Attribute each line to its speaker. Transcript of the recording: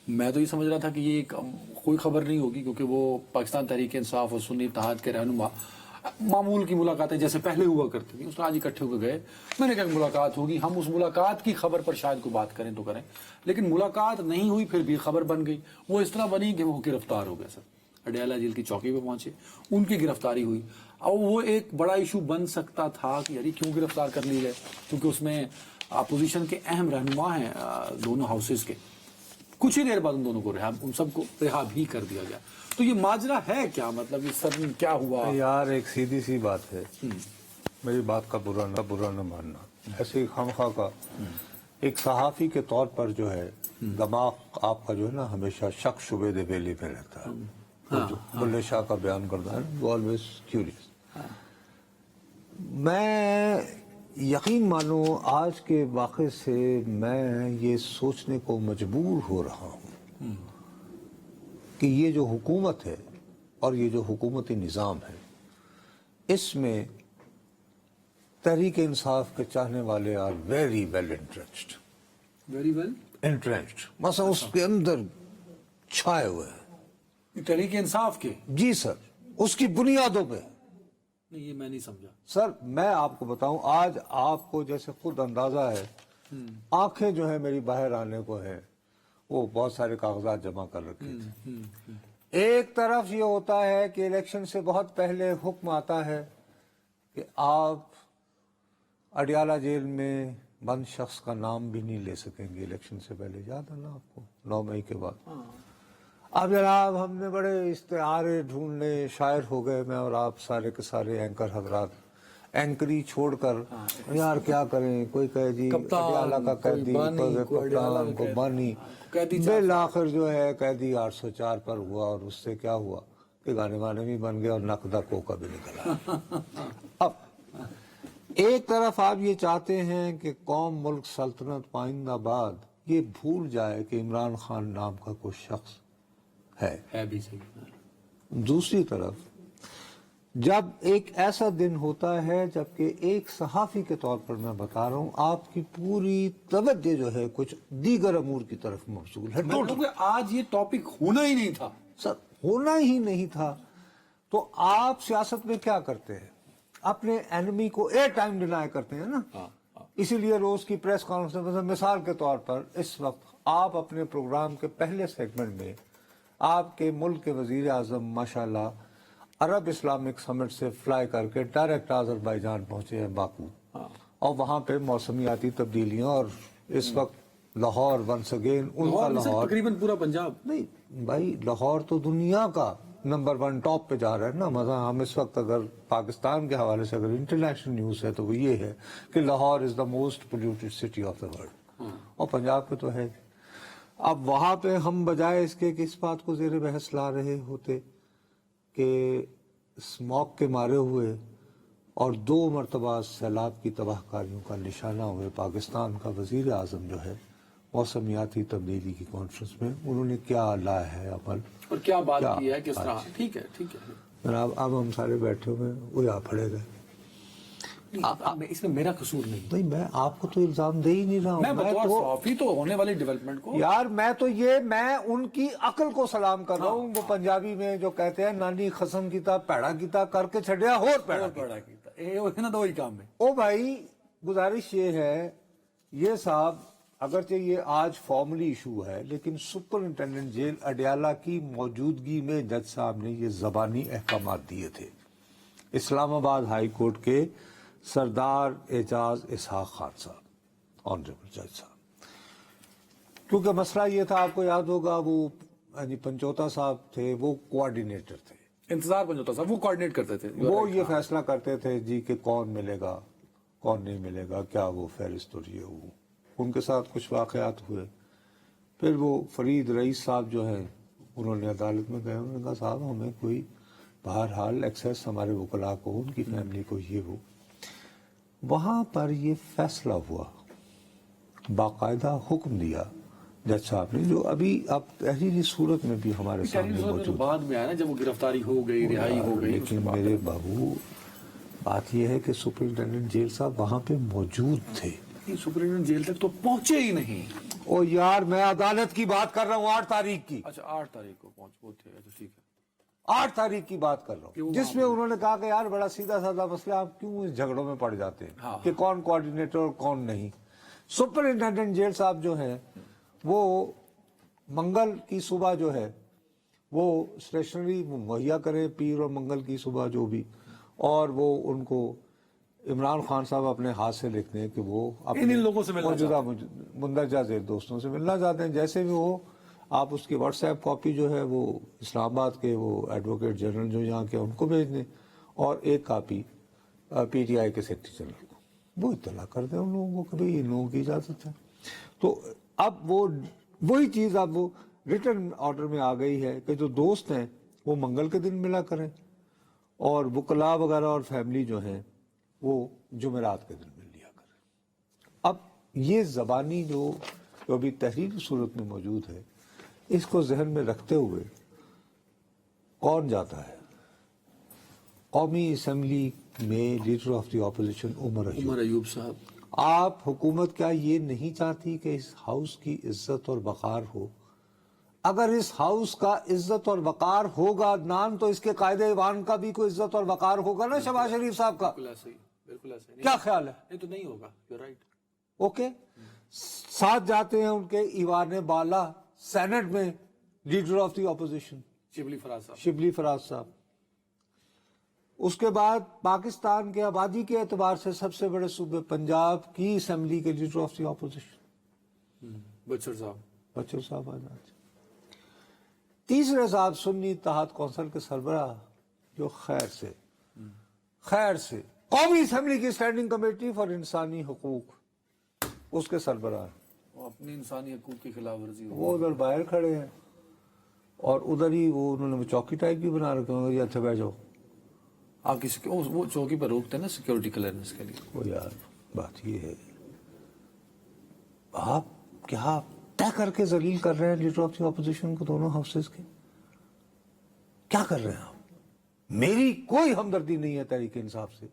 Speaker 1: میں تو یہ سمجھ رہا تھا کہ یہ کوئی خبر نہیں ہوگی کیونکہ وہ پاکستان تحریک انصاف اور سنی اتحاد کے رہنما معمول کی ملاقاتیں جیسے پہلے ہوا کرتی تھیں اس میں آج اکٹھے ہو کے گئے. میں نے کہا ملاقات ہوگی, ہم اس ملاقات کی خبر پر شاید کوئی بات کریں تو کریں, لیکن ملاقات نہیں ہوئی پھر بھی خبر بن گئی. وہ اس طرح بنی کہ وہ گرفتار ہو گئے سر, اڈیالہ جیل کی چوکی پہ پہنچے, ان کی گرفتاری ہوئی. اور وہ ایک بڑا ایشو بن سکتا تھا کہ یاری کیوں گرفتار کر لی گئے, کیونکہ اس میں اپوزیشن کے اہم رہنما ہیں دونوں ہاؤسز کے. کچھ ہی دیر بعد ان دونوں کو ان سب کو رہا بھی کر دیا گیا. تو یہ ماجرا ہے کیا, مطلب یہ سب کیا ہوا؟
Speaker 2: یار ایک سیدھی سی بات ہے, میری بات کا برا نہ ماننا. ایسے خامخواہ کا ایک صحافی کے طور پر جو ہے دماغ آپ کا جو ہے نا ہمیشہ شک شبے دے بیلی میں رہتا ہے. بلے شاہ کا بیان کرتا ہے آلویز کیوریس. میں یقین مانو آج کے واقعے سے میں یہ سوچنے کو مجبور ہو رہا ہوں کہ یہ جو حکومت ہے اور یہ جو حکومتی نظام ہے اس میں تحریک انصاف کے چاہنے والے are very well interested.
Speaker 1: Very well
Speaker 2: interest مثلا اس کے اندر چھائے ہوئے ہیں
Speaker 1: تحریک انصاف کے.
Speaker 2: جی سر, اس کی بنیادوں پہ.
Speaker 1: نہیں یہ میں نہیں سمجھا
Speaker 2: سر میں آپ کو بتاؤں, آج آپ کو جیسے خود اندازہ ہے, آنکھیں جو ہے میری باہر آنے کو ہے, وہ بہت سارے کاغذات جمع کر رکھے تھے. ایک طرف یہ ہوتا ہے کہ الیکشن سے بہت پہلے حکم آتا ہے کہ آپ اڈیالہ جیل میں بند شخص کا نام بھی نہیں لے سکیں گے الیکشن سے پہلے. یاد ہے نا آپ کو 9 مئی کے بعد. اب جناب ہم نے بڑے استعارے ڈھونڈنے شاعر ہو گئے, میں اور آپ سارے کے سارے اینکر حضرات. اینکری چھوڑ کر یار کیا کریں, کوئی کہے جی اڈیالہ کا قیدی, کپتان کو بانی. بالآخر جو ہے قیدی 804 پر ہوا, اور اس سے کیا ہوا کہ گانے بھی بن گئے اور نقدہ کوکا بھی نکلا. اب ایک طرف آپ یہ چاہتے ہیں کہ قوم, ملک, سلطنت پائندہ بعد یہ بھول جائے کہ عمران خان نام کا کوئی شخص ہے
Speaker 1: بھی صحیح.
Speaker 2: دوسری طرف جب ایک ایسا دن ہوتا ہے جبکہ ایک صحافی کے طور پر میں بتا رہا ہوں آپ کی پوری توجہ جو ہے کچھ دیگر امور کی طرف مبذول ہے.
Speaker 1: آج یہ ٹاپک ہونا ہی نہیں تھا
Speaker 2: سر, ہونا ہی نہیں تھا. تو آپ سیاست میں کیا کرتے ہیں, اپنے اینمی کو ایئر ٹائم ڈینائی کرتے ہیں نا. اسی لیے روز کی پریس کانفرنس مثال کے طور پر اس وقت آپ اپنے پروگرام کے پہلے سیگمنٹ میں آپ کے ملک کے وزیر اعظم ماشاءاللہ عرب اسلامک سمٹ سے فلائی کر کے ڈائریکٹ آذربائیجان پہنچے ہیں باکو, اور وہاں پہ موسمیاتی تبدیلیاں, اور اس وقت لاہور ونس اگین ان کا لاہور
Speaker 1: تقریباً پورا پنجاب.
Speaker 2: نہیں بھائی, لاہور تو دنیا کا نمبر 1 ٹاپ پہ جا رہا ہے نا. مزہ ہم اس وقت اگر پاکستان کے حوالے سے اگر انٹرنیشنل نیوز ہے تو وہ یہ ہے کہ Lahore is the most polluted city of the world, اور پنجاب پہ تو ہے. اب وہاں پہ ہم بجائے اس کے کہ اس بات کو زیر بحث لا رہے ہوتے کہ اسموک کے مارے ہوئے اور 2 مرتبہ سیلاب کی تباہ کاریوں کا نشانہ ہوئے پاکستان کا وزیر اعظم جو ہے موسمیاتی تبدیلی کی کانفرنس میں انہوں نے کیا لایا ہے عمل
Speaker 1: اور کیا بات کی ہے, کس طرح. ٹھیک ہے
Speaker 2: جناب, اب ہم سارے بیٹھے ہوئے وہ یہاں پڑے گئے.
Speaker 1: اس میں میرا قصور نہیں.
Speaker 2: میں آپ کو تو الزام دے ہی نہیں رہا ہوں.
Speaker 1: میں بطور صحافی تو ہونے والی ڈیولپمنٹ کو
Speaker 2: یار میں ان کی عقل کو سلام کر رہا ہوں. وہ پنجابی میں جو کہتے ہیں نانی خسم کیتا پیڑا کیتا کر کے چھڑیا اور پیڑا
Speaker 1: کیتا, دو ہی کام ہے.
Speaker 2: او بھائی گزارش یہ ہے, یہ صاحب اگرچہ یہ آج فارملی ایشو ہے لیکن سپرنٹینڈنٹ جیل اڈیالہ کی موجودگی میں جج صاحب نے یہ زبانی احکامات دیے تھے. اسلام آباد ہائی کورٹ کے سردار اعجاز اسحاق خان صاحب, آنریبل جج صاحب. کیونکہ مسئلہ یہ تھا, آپ کو یاد ہوگا وہ پنچوتا صاحب تھے, وہ کوآرڈینیٹر تھے,
Speaker 1: انتظار پنچوتا صاحب وہ کوآرڈینیٹ کرتے تھے,
Speaker 2: وہ یہ فیصلہ کرتے تھے جی کہ کون ملے گا کون نہیں ملے گا, کیا وہ فہرست ہو رہی ہے. وہ ان کے ساتھ کچھ واقعات ہوئے. پھر وہ فرید رئیس صاحب جو ہیں انہوں نے عدالت میں گئے, انہوں نے کہا صاحب ہمیں کوئی بہرحال ایکسیس ہمارے وکلاء کو, ان کی فیملی کو یہ ہو. وہاں پر یہ فیصلہ ہوا, باقاعدہ حکم دیا جج صاحب نے, جو ابھی اب تحریری صورت میں بھی ہمارے سامنے موجود
Speaker 1: بعد میں آیا نا جب وہ گرفتاری ہو گئی, رہائی ہو گئی.
Speaker 2: لیکن میرے بابو بات یہ ہے کہ سپرنٹینڈنٹ جیل صاحب وہاں پہ موجود تھے.
Speaker 1: سپرنٹینڈنٹ جیل تک تو پہنچے ہی نہیں.
Speaker 2: او یار میں عدالت کی بات کر رہا ہوں 8 تاریخ کی،
Speaker 1: اچھا 8 تاریخ کو پہنچ وہ تھے، اچھا ٹھیک ہے
Speaker 2: 8 تاریخ کی بات کر رہا ہوں، جس میں انہوں نے کہا کہ یار بڑا سیدھا سادہ مسئلہ، آپ کیوں اس جھگڑوں میں پڑ جاتے ہیں کہ کون کوارڈینیٹر اور کون نہیں۔ سپرنٹینڈنٹ جیل صاحب جو ہیں وہ منگل کی صبح جو ہے وہ اسٹیشنری مہیا کریں، پیر اور منگل کی صبح جو بھی، اور وہ ان کو عمران خان صاحب اپنے ہاتھ سے لکھ دیں کہ وہ
Speaker 1: ان لوگوں سے ملنا
Speaker 2: موجودہ مندرجہ ذیل دوستوں سے ملنا چاہتے ہیں، جیسے بھی ہو آپ اس کی واٹس ایپ کاپی جو ہے وہ اسلام آباد کے وہ ایڈوکیٹ جنرل جو یہاں کے ان کو بھیج دیں، اور ایک کاپی پی ٹی آئی کے سیکرٹری جنرل کو، وہ اطلاع کر دیں ان لوگوں کو کہ بھئی ان لوگوں کی اجازت ہے۔ تو اب وہی چیز اب وہ ریٹرن آرڈر میں آ گئی ہے کہ جو دوست ہیں وہ منگل کے دن ملا کریں، اور وکلاء وغیرہ اور فیملی جو ہیں وہ جمعرات کے دن مل لیا کریں۔ اب یہ زبانی جو ابھی تحریری صورت میں موجود ہے، اس کو ذہن میں رکھتے ہوئے کون جاتا ہے؟ قومی اسمبلی میں leader of the opposition Omar
Speaker 1: Ayub صاحب۔
Speaker 2: آپ حکومت کیا یہ نہیں چاہتی کہ اس ہاؤس کی عزت اور وقار ہو؟ اگر اس ہاؤس کا عزت اور وقار ہوگا عدنان، تو اس کے قائد ایوان کا بھی کوئی عزت اور وقار ہوگا نا شہباز شریف صاحب کا۔
Speaker 1: بالکل ایسے ہی، بالکل ایسے ہی۔
Speaker 2: کیا خیال ہے؟
Speaker 1: نہیں تو نہیں ہوگا، یو رائٹ۔
Speaker 2: اوکے، ساتھ جاتے ہیں ان کے ایوان بالا سینٹ میں leader of the opposition
Speaker 1: Shibli Faraz sahib.
Speaker 2: Shibli Faraz صاحب۔ اس کے بعد پاکستان کے آبادی کے اعتبار سے سب سے بڑے صوبے پنجاب کی اسمبلی کے leader of the opposition
Speaker 1: Butcher صاحب۔
Speaker 2: بچر صاحب آ جاتے۔ تیسرے صاحب سنی اتحاد کونسل کے سربراہ جو خیر سے قومی اسمبلی کی اسٹینڈنگ کمیٹی فار انسانی حقوق، اس کے سربراہ
Speaker 1: وہ اپنی انسانی حقوق کی خلاف ورزی
Speaker 2: وہ ادھر باہر کھڑے ہیں، اور ادھر ہی وہ انہوں نے چوکی ٹائپ بھی بنا رکھے ہیں، یہ اچھا بیٹھ جاؤ۔
Speaker 1: آپ کی وہ چوکی پر روکتے ہیں نا سیکورٹی کلیئرنس کے لیے۔
Speaker 2: وہ یار بات یہ ہے، آپ کیا طے کر کے ذلیل کر رہے ہیں لیڈر آف دی اپوزیشن کو دونوں ہاؤسز کے؟ کیا کر رہے ہیں آپ؟ میری کوئی ہمدردی نہیں ہے تحریک انصاف سے،